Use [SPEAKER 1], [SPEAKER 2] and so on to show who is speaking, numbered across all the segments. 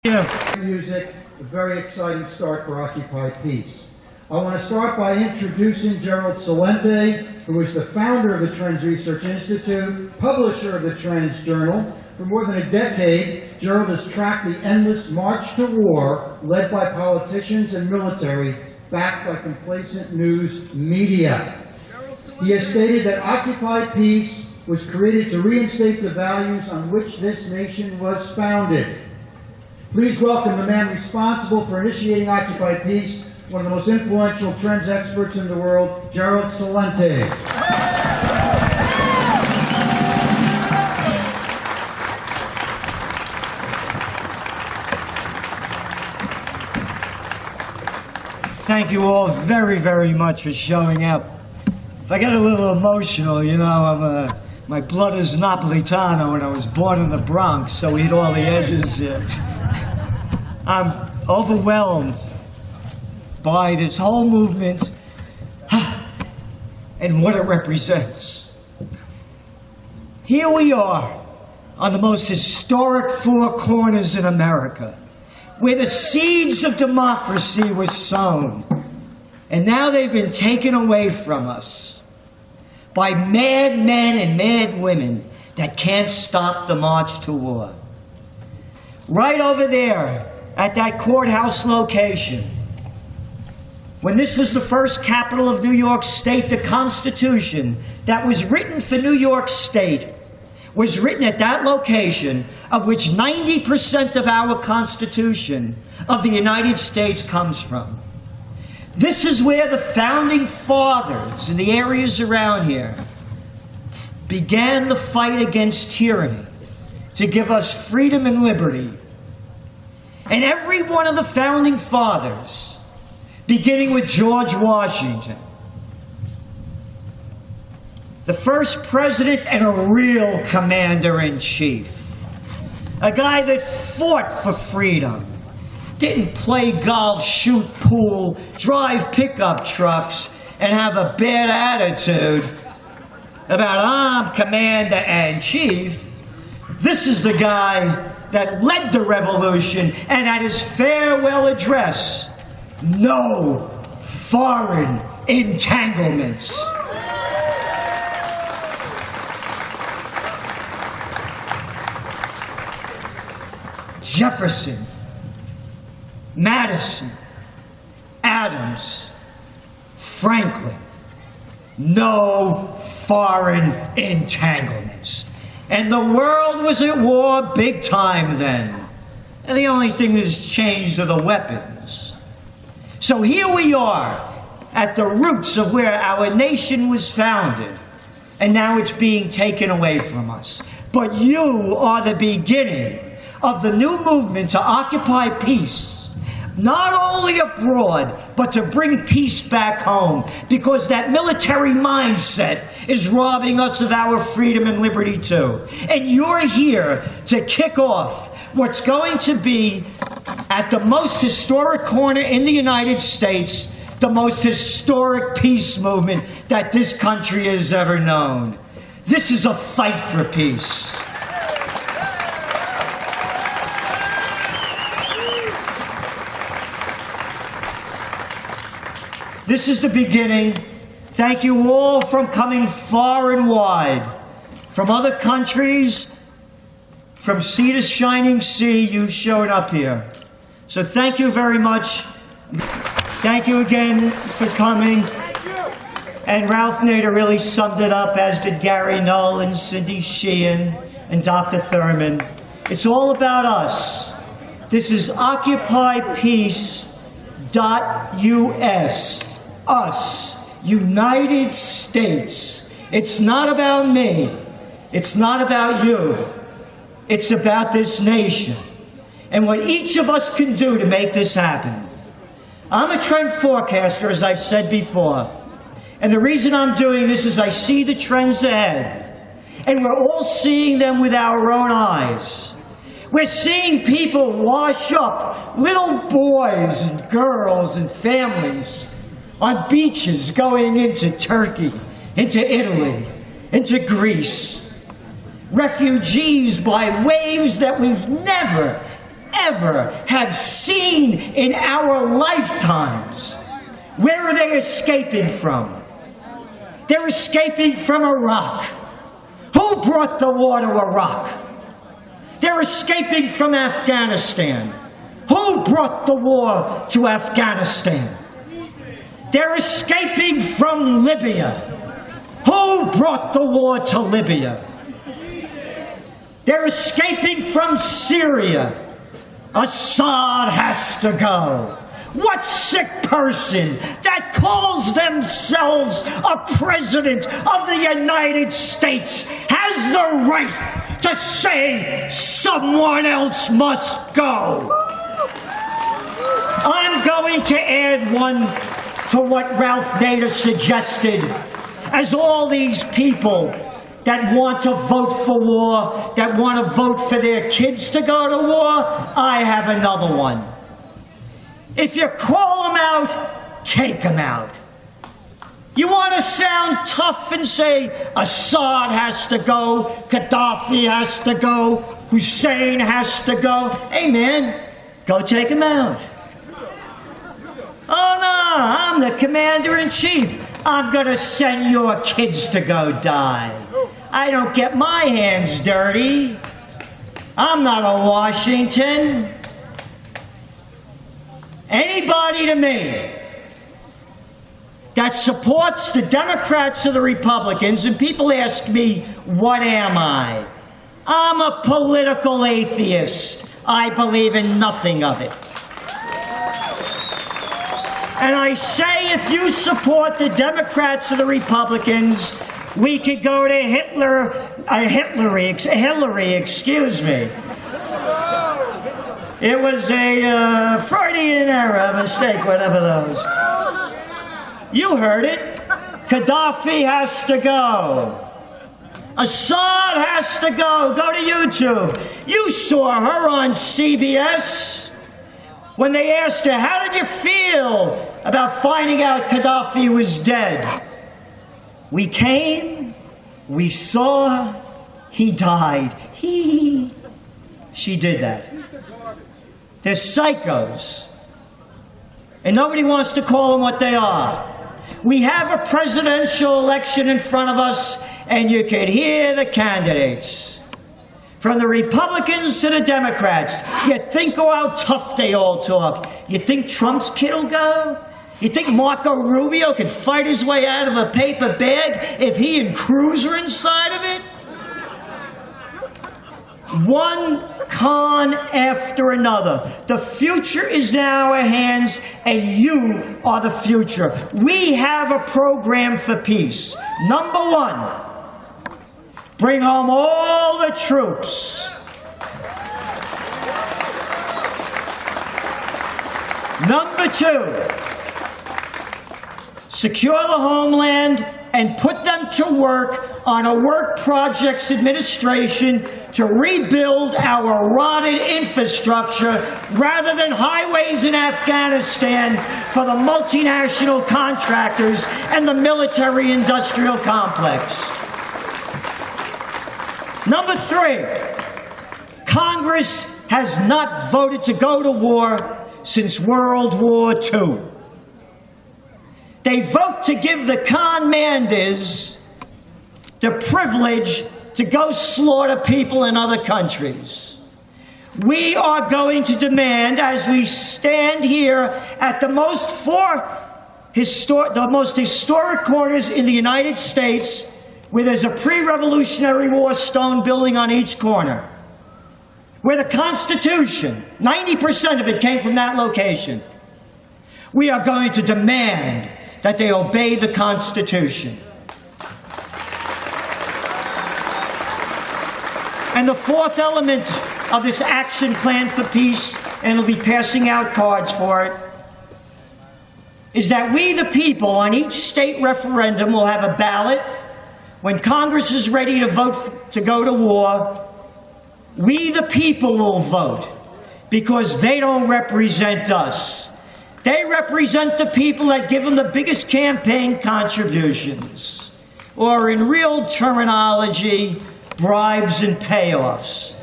[SPEAKER 1] Music, a very exciting start for Occupy Peace. I want to start by introducing Gerald Celente, who is the founder of the Trends Research Institute, publisher of the Trends Journal. For more than a decade, Gerald has tracked the endless march to war led by politicians and military, backed by complacent news media. He has stated that Occupy Peace was created to reinstate the values on which this nation was founded. Please welcome the man responsible for initiating Occupy Peace, one of the most influential trends experts in the world, Gerald Celente.
[SPEAKER 2] Thank you all very, very much for showing up. If I get a little emotional, you know, my blood is Napolitano, and I was born in the Bronx, so we hit all the edges here. I'm overwhelmed by this whole movement and what it represents. Here we are on the most historic four corners in America, where the seeds of democracy were sown, and now they've been taken away from us by mad men and mad women that can't stop the march to war. Right over there, at that courthouse location, when this was the first capital of New York State, the Constitution that was written for New York State was written at that location, of which 90% of our Constitution of the United States comes from. This is where the founding fathers in the areas around here began the fight against tyranny to give us freedom and liberty. And every one of the founding fathers, beginning with George Washington, the first president and a real commander-in-chief, a guy that fought for freedom, didn't play golf, shoot pool, drive pickup trucks, and have a bad attitude about, I'm commander-in-chief. This is the guy that led the revolution, and at his farewell address, no foreign entanglements. Jefferson, Madison, Adams, Franklin, no foreign entanglements. And the world was at war big time then. And the only thing that's changed are the weapons. So here we are at the roots of where our nation was founded. And now it's being taken away from us. But you are the beginning of the new movement to occupy peace. Not only abroad, but to bring peace back home, because that military mindset is robbing us of our freedom and liberty too. And you're here to kick off what's going to be, at the most historic corner in the United States, the most historic peace movement that this country has ever known. This is a fight for peace. This is the beginning. Thank you all for coming far and wide. From other countries, from sea to shining sea, you've shown up here. So thank you very much. Thank you again for coming. And Ralph Nader really summed it up, as did Gary Null and Cindy Sheehan and Dr. Thurman. It's all about us. This is occupypeace.us. Us, United States. It's not about me. It's not about you. It's about this nation and what each of us can do to make this happen. I'm a trend forecaster, as I've said before. And the reason I'm doing this is I see the trends ahead. And we're all seeing them with our own eyes. We're seeing people wash up, little boys and girls and families, on beaches going into Turkey, into Italy, into Greece. Refugees by waves that we've never, ever have seen in our lifetimes. Where are they escaping from? They're escaping from Iraq. Who brought the war to Iraq? They're escaping from Afghanistan. Who brought the war to Afghanistan? They're escaping from Libya. Who brought the war to Libya? They're escaping from Syria. Assad has to go. What sick person that calls themselves a president of the United States has the right to say someone else must go? I'm going to add one to what Ralph Nader suggested, as all these people that want to vote for war, that want to vote for their kids to go to war, I have another one. If you call them out, take them out. You want to sound tough and say Assad has to go, Gaddafi has to go, Hussein has to go. Hey man, go take him out. Oh no, I'm the commander-in-chief. I'm gonna send your kids to go die. I don't get my hands dirty. I'm not a Washington. Anybody to me that supports the Democrats or the Republicans, and people ask me, what am I? I'm a political atheist. I believe in nothing of it. And I say, if you support the Democrats or the Republicans, we could go to Hillary, excuse me. It was a Freudian error, mistake, whatever those. You heard it. Gaddafi has to go. Assad has to go. Go to YouTube. You saw her on CBS when they asked her, how did you feel about finding out Gaddafi was dead? We came, we saw, he died. She did that. They're psychos. And nobody wants to call them what they are. We have a presidential election in front of us, and you can hear the candidates. From the Republicans to the Democrats. You think how tough they all talk. You think Trump's kid will go? You think Marco Rubio could fight his way out of a paper bag if he and Cruz were inside of it? One con after another. The future is in our hands, and you are the future. We have a program for peace. Number one, bring home all the troops. Number two, secure the homeland and put them to work on a work projects administration to rebuild our rotted infrastructure rather than highways in Afghanistan for the multinational contractors and the military-industrial complex. Number three, Congress has not voted to go to war since World War II. They vote to give the commanders the privilege to go slaughter people in other countries. We are going to demand, as we stand here at the most historic corners in the United States, where there's a pre-Revolutionary War stone building on each corner, where the Constitution, 90% of it came from that location. We are going to demand that they obey the Constitution. And the fourth element of this action plan for peace, and we'll be passing out cards for it, is that we, the people, on each state referendum will have a ballot. When Congress is ready to vote to go to war, we, the people, will vote, because they don't represent us. They represent the people that give them the biggest campaign contributions, or in real terminology, bribes and payoffs.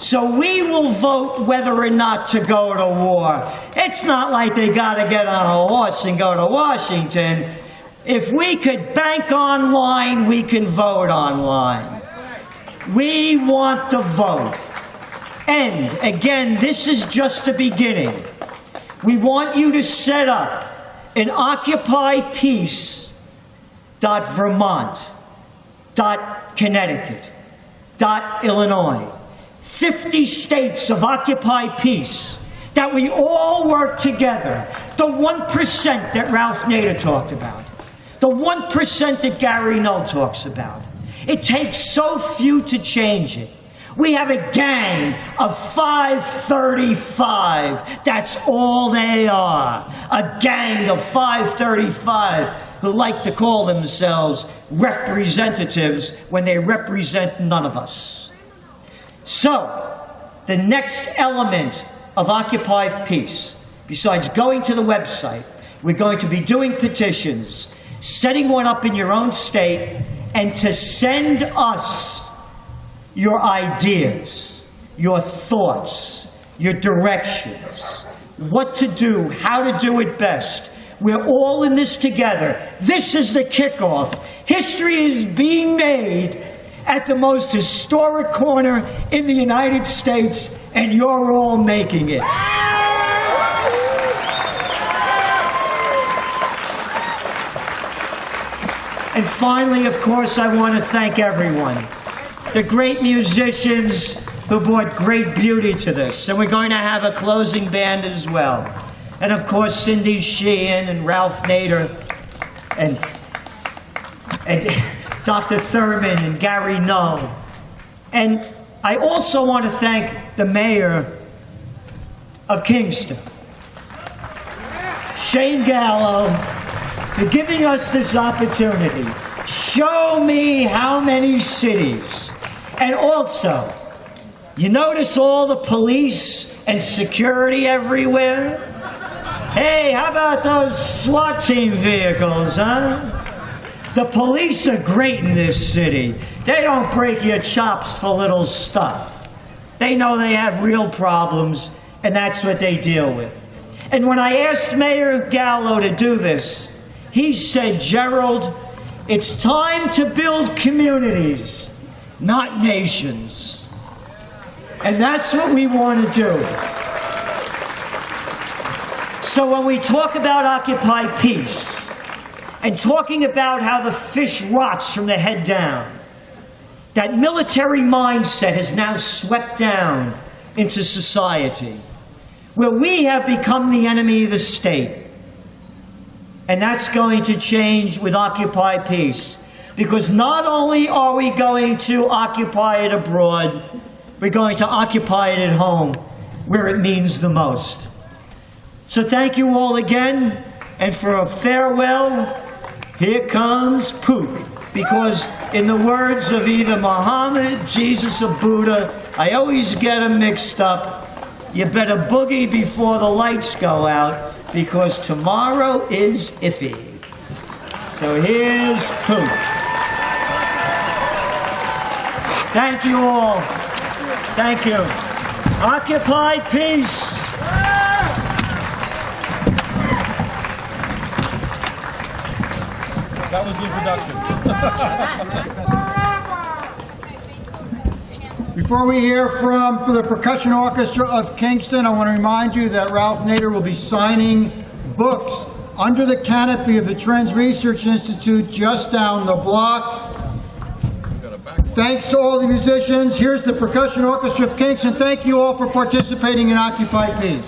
[SPEAKER 2] So we will vote whether or not to go to war. It's not like they got to get on a horse and go to Washington. If we could bank online, we can vote online. We want the vote. And again, this is just the beginning. We want you to set up an occupypeace.vermont.connecticut.illinois. 50 states of Occupy Peace, that we all work together. The 1% that Ralph Nader talked about. The 1% that Gary Null talks about. It takes so few to change it. We have a gang of 535. That's all they are. A gang of 535 who like to call themselves representatives when they represent none of us. So, the next element of Occupy Peace, besides going to the website, we're going to be doing petitions, setting one up in your own state, and to send us your ideas, your thoughts, your directions, what to do, how to do it best. We're all in this together. This is the kickoff. History is being made at the most historic corner in the United States, and you're all making it. And finally, of course, I want to thank everyone. The great musicians who brought great beauty to this. And we're going to have a closing band as well. And of course, Cindy Sheehan and Ralph Nader and Dr. Thurman and Gary Null. And I also want to thank the mayor of Kingston, Shane Gallo, for giving us this opportunity. Show me how many cities. And also, you notice all the police and security everywhere? Hey, how about those SWAT team vehicles, huh? The police are great in this city. They don't break your chops for little stuff. They know they have real problems, and that's what they deal with. And when I asked Mayor Gallo to do this, he said, Gerald, it's time to build communities, not nations. And that's what we want to do. So when we talk about Occupy Peace, and talking about how the fish rots from the head down, that military mindset has now swept down into society, where we have become the enemy of the state. And that's going to change with Occupy Peace, because not only are we going to occupy it abroad, we're going to occupy it at home, where it means the most. So thank you all again, and for a farewell, here comes Pook, because in the words of either Muhammad, Jesus, or Buddha, I always get them mixed up. You better boogie before the lights go out, because tomorrow is iffy. So here's Pook. Thank you all. Thank you. Occupy Peace.
[SPEAKER 3] That was the introduction.
[SPEAKER 1] Before we hear from the Percussion Orchestra of Kingston, I want to remind you that Ralph Nader will be signing books under the canopy of the Trends Research Institute just down the block. Thanks to all the musicians. Here's the Percussion Orchestra of Kingston. Thank you all for participating in Occupy Peace.